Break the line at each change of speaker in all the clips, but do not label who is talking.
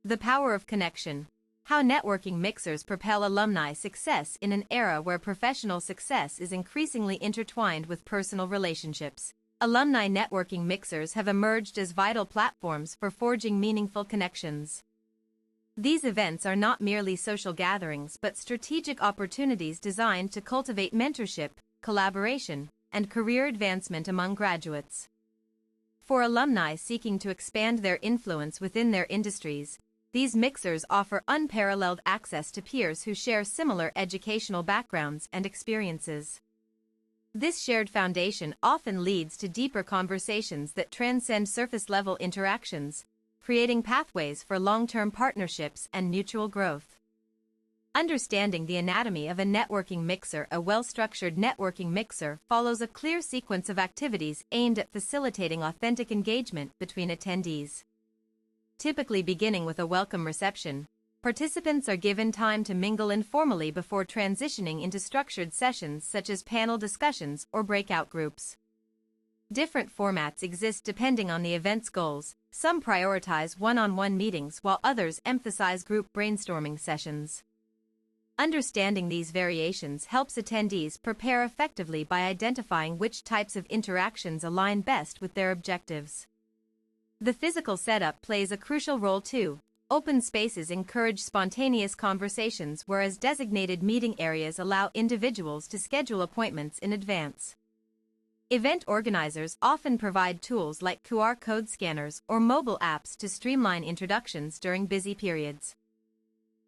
The power of connection. How networking mixers propel alumni success in an era where professional success is increasingly intertwined with personal relationships. Alumni networking mixers have emerged as vital platforms for forging meaningful connections. These events are not merely social gatherings but strategic opportunities designed to cultivate mentorship, collaboration, and career advancement among graduates. For alumni seeking to expand their influence within their industries, these mixers offer unparalleled access to peers who share similar educational backgrounds and experiences. This shared foundation often leads to deeper conversations that transcend surface-level interactions, creating pathways for long-term partnerships and mutual growth. Understanding the anatomy of a networking mixer. A well-structured networking mixer follows a clear sequence of activities aimed at facilitating authentic engagement between attendees. Typically beginning with a welcome reception, participants are given time to mingle informally before transitioning into structured sessions such as panel discussions or breakout groups. Different formats exist depending on the event's goals. Some prioritize one-on-one meetings while others emphasize group brainstorming sessions. Understanding these variations helps attendees prepare effectively by identifying which types of interactions align best with their objectives. The physical setup plays a crucial role too. Open spaces encourage spontaneous conversations, whereas designated meeting areas allow individuals to schedule appointments in advance. Event organizers often provide tools like QR code scanners or mobile apps to streamline introductions during busy periods.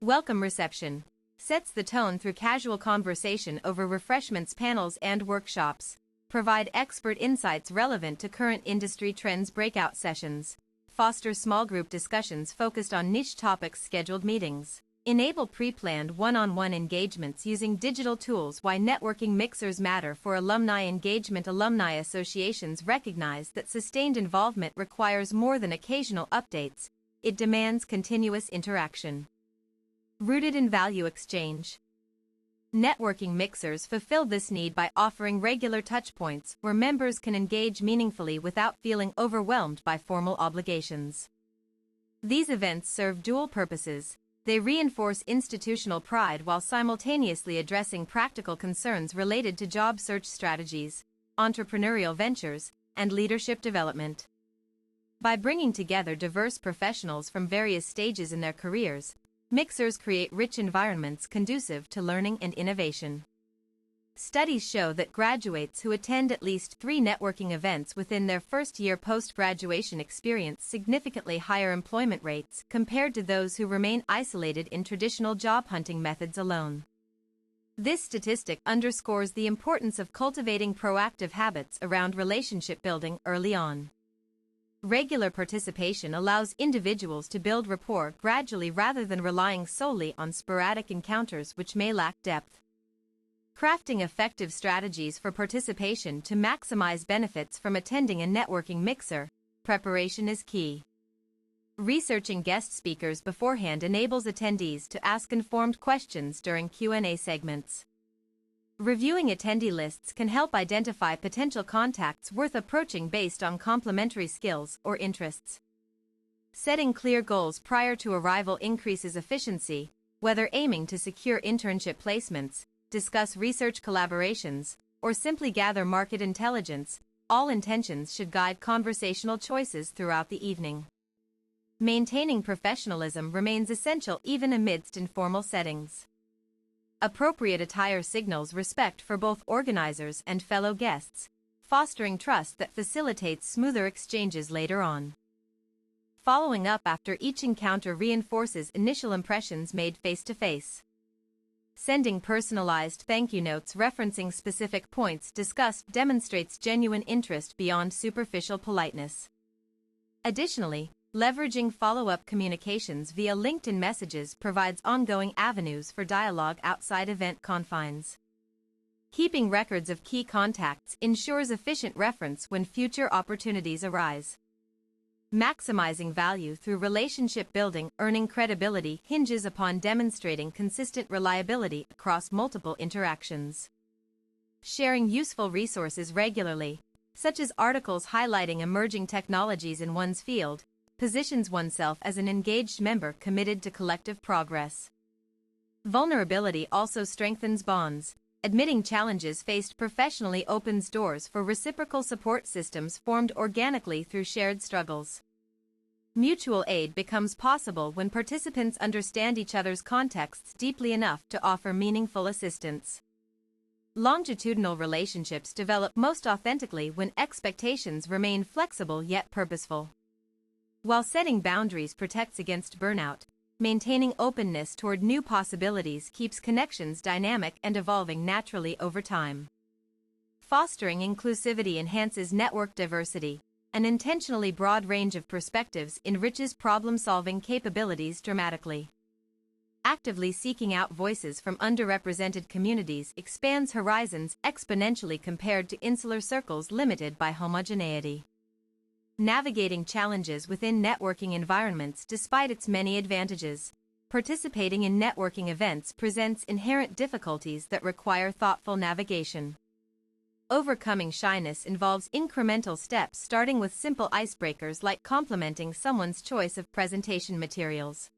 Welcome reception sets the tone through casual conversation over refreshments. Panels and workshops provide expert insights relevant to current industry trends. Breakout sessions foster small group discussions focused on niche topics. Scheduled meetings enable pre-planned one-on-one engagements using digital tools. Why networking mixers matter for alumni engagement. Alumni associations recognize that sustained involvement requires more than occasional updates. It demands continuous interaction, rooted in value exchange. Networking mixers fulfill this need by offering regular touchpoints where members can engage meaningfully without feeling overwhelmed by formal obligations. These events serve dual purposes. They reinforce institutional pride while simultaneously addressing practical concerns related to job search strategies, entrepreneurial ventures, and leadership development. By bringing together diverse professionals from various stages in their careers, mixers create rich environments conducive to learning and innovation. Studies show that graduates who attend at least 3 networking events within their first year post-graduation experience significantly higher employment rates compared to those who remain isolated in traditional job hunting methods alone. This statistic underscores the importance of cultivating proactive habits around relationship building early on. Regular participation allows individuals to build rapport gradually rather than relying solely on sporadic encounters which may lack depth. Crafting effective strategies for participation to maximize benefits from attending a networking mixer, preparation is key. Researching guest speakers beforehand enables attendees to ask informed questions during Q&A segments. Reviewing attendee lists can help identify potential contacts worth approaching based on complementary skills or interests. Setting clear goals prior to arrival increases efficiency, whether aiming to secure internship placements, discuss research collaborations, or simply gather market intelligence. All intentions should guide conversational choices throughout the evening. Maintaining professionalism remains essential even amidst informal settings. Appropriate attire signals respect for both organizers and fellow guests, fostering trust that facilitates smoother exchanges later on. Following up after each encounter reinforces initial impressions made face-to-face. Sending personalized thank you notes referencing specific points discussed demonstrates genuine interest beyond superficial politeness. Additionally, leveraging follow-up communications via LinkedIn messages provides ongoing avenues for dialogue outside event confines. Keeping records of key contacts ensures efficient reference when future opportunities arise. Maximizing value through relationship building. Earning credibility hinges upon demonstrating consistent reliability across multiple interactions. Sharing useful resources regularly, such as articles highlighting emerging technologies in one's field, positions oneself as an engaged member committed to collective progress. Vulnerability also strengthens bonds. Admitting challenges faced professionally opens doors for reciprocal support systems formed organically through shared struggles. Mutual aid becomes possible when participants understand each other's contexts deeply enough to offer meaningful assistance. Longitudinal relationships develop most authentically when expectations remain flexible yet purposeful. While setting boundaries protects against burnout, maintaining openness toward new possibilities keeps connections dynamic and evolving naturally over time. Fostering inclusivity enhances network diversity. An intentionally broad range of perspectives enriches problem-solving capabilities dramatically. Actively seeking out voices from underrepresented communities expands horizons exponentially compared to insular circles limited by homogeneity. Navigating challenges within networking environments. Despite its many advantages, participating in networking events presents inherent difficulties that require thoughtful navigation. Overcoming shyness involves incremental steps, starting with simple icebreakers like complimenting someone's choice of presentation materials.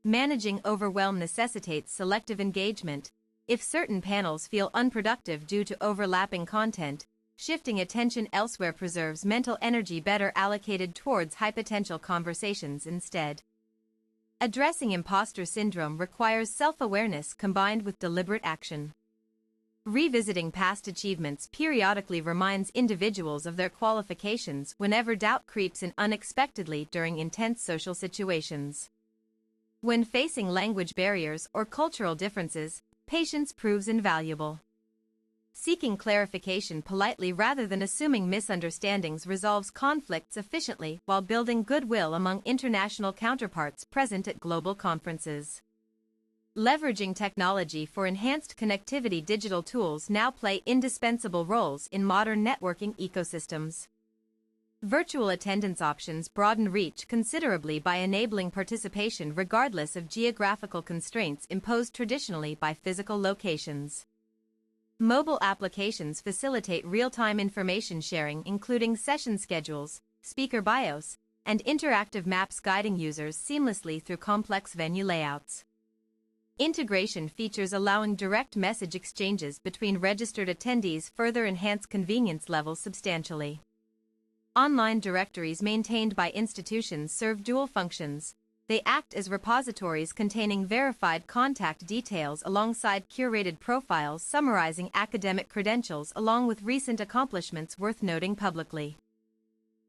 Managing overwhelm necessitates selective engagement. If certain panels feel unproductive due to overlapping content, shifting attention elsewhere preserves mental energy better allocated towards high-potential conversations instead. Addressing imposter syndrome requires self-awareness combined with deliberate action. Revisiting past achievements periodically reminds individuals of their qualifications whenever doubt creeps in unexpectedly during intense social situations. When facing language barriers or cultural differences, patience proves invaluable. Seeking clarification politely rather than assuming misunderstandings resolves conflicts efficiently while building goodwill among international counterparts present at global conferences. Leveraging technology for enhanced connectivity. Digital tools now play indispensable roles in modern networking ecosystems. Virtual attendance options broaden reach considerably by enabling participation regardless of geographical constraints imposed traditionally by physical locations. Mobile applications facilitate real-time information sharing, including session schedules, speaker bios, and interactive maps guiding users seamlessly through complex venue layouts. Integration features allowing direct message exchanges between registered attendees further enhance convenience levels substantially. Online directories maintained by institutions serve dual functions. They act as repositories containing verified contact details alongside curated profiles summarizing academic credentials along with recent accomplishments worth noting publicly.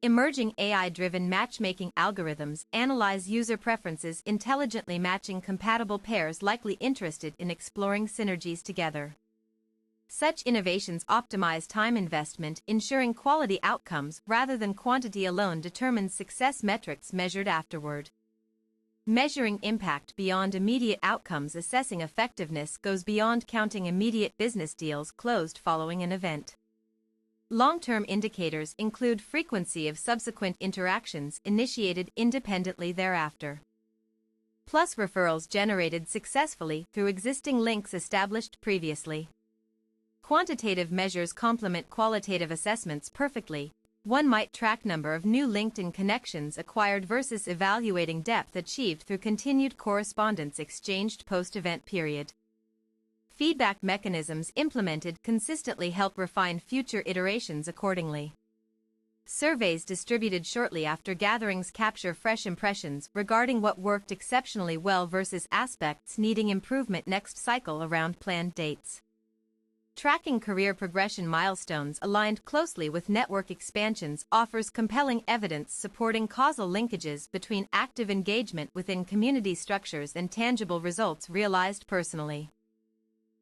Emerging AI-driven matchmaking algorithms analyze user preferences, intelligently matching compatible pairs likely interested in exploring synergies together. Such innovations optimize time investment, ensuring quality outcomes rather than quantity alone determines success metrics measured afterward. Measuring impact beyond immediate outcomes. Assessing effectiveness goes beyond counting immediate business deals closed following an event. Long-term indicators include frequency of subsequent interactions initiated independently thereafter, plus referrals generated successfully through existing links established previously. Quantitative measures complement qualitative assessments perfectly. One might track number of new LinkedIn connections acquired versus evaluating depth achieved through continued correspondence exchanged post-event period. Feedback mechanisms implemented consistently help refine future iterations accordingly. Surveys distributed shortly after gatherings capture fresh impressions regarding what worked exceptionally well versus aspects needing improvement next cycle around planned dates. Tracking career progression milestones aligned closely with network expansions offers compelling evidence supporting causal linkages between active engagement within community structures and tangible results realized personally.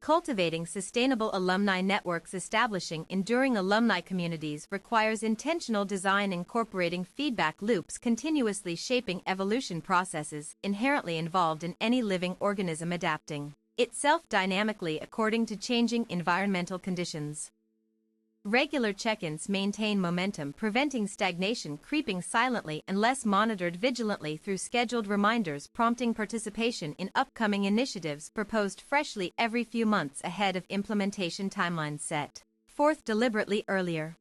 Cultivating sustainable alumni networks. Establishing enduring alumni communities requires intentional design incorporating feedback loops continuously shaping evolution processes inherently involved in any living organism adapting itself dynamically according to changing environmental conditions. Regular check-ins maintain momentum, preventing stagnation creeping silently unless monitored vigilantly through scheduled reminders, prompting participation in upcoming initiatives proposed freshly every few months ahead of implementation timelines set forth deliberately earlier.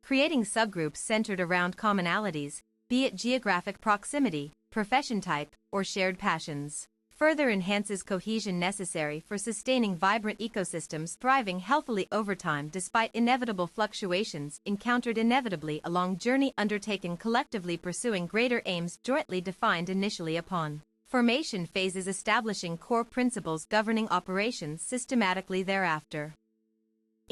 Creating subgroups centered around commonalities. be it geographic proximity, profession type, or shared passions, further enhances cohesion necessary for sustaining vibrant ecosystems thriving healthily over time despite inevitable fluctuations encountered inevitably along journey undertaken collectively pursuing greater aims jointly defined initially upon formation phases establishing core principles governing operations systematically thereafter.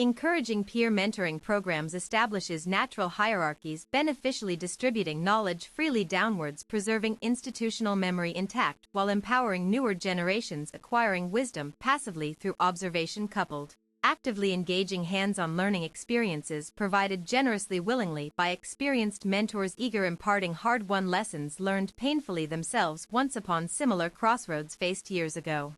Encouraging peer mentoring programs establishes natural hierarchies beneficially distributing knowledge freely downwards preserving institutional memory intact while empowering newer generations acquiring wisdom passively through observation coupled, actively engaging hands-on learning experiences provided generously willingly by experienced mentors eager imparting hard-won lessons learned painfully themselves once upon similar crossroads faced years ago.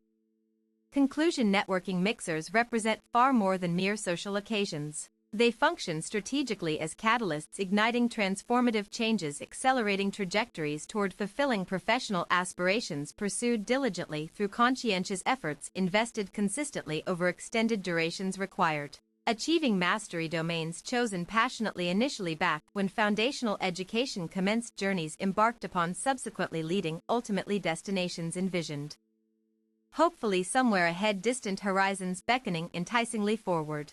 Conclusion: networking mixers represent far more than mere social occasions. They function strategically as catalysts igniting transformative changes accelerating trajectories toward fulfilling professional aspirations pursued diligently through conscientious efforts invested consistently over extended durations required. Achieving mastery domains chosen passionately initially back when foundational education commenced journeys embarked upon subsequently leading ultimately destinations envisioned. Hopefully somewhere ahead distant horizons beckoning enticingly forward.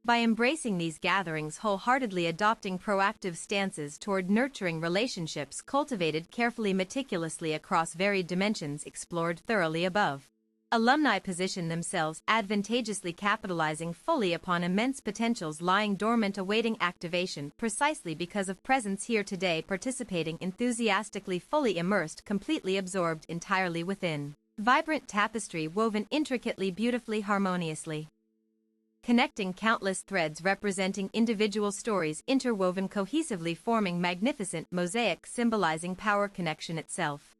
By embracing these gatherings wholeheartedly adopting proactive stances toward nurturing relationships cultivated carefully meticulously across varied dimensions explored thoroughly above. Alumni position themselves advantageously capitalizing fully upon immense potentials lying dormant awaiting activation precisely because of presence here today participating enthusiastically fully immersed completely absorbed entirely within. Vibrant tapestry woven intricately beautifully harmoniously. Connecting countless threads representing individual stories interwoven cohesively forming magnificent mosaic symbolizing power connection itself.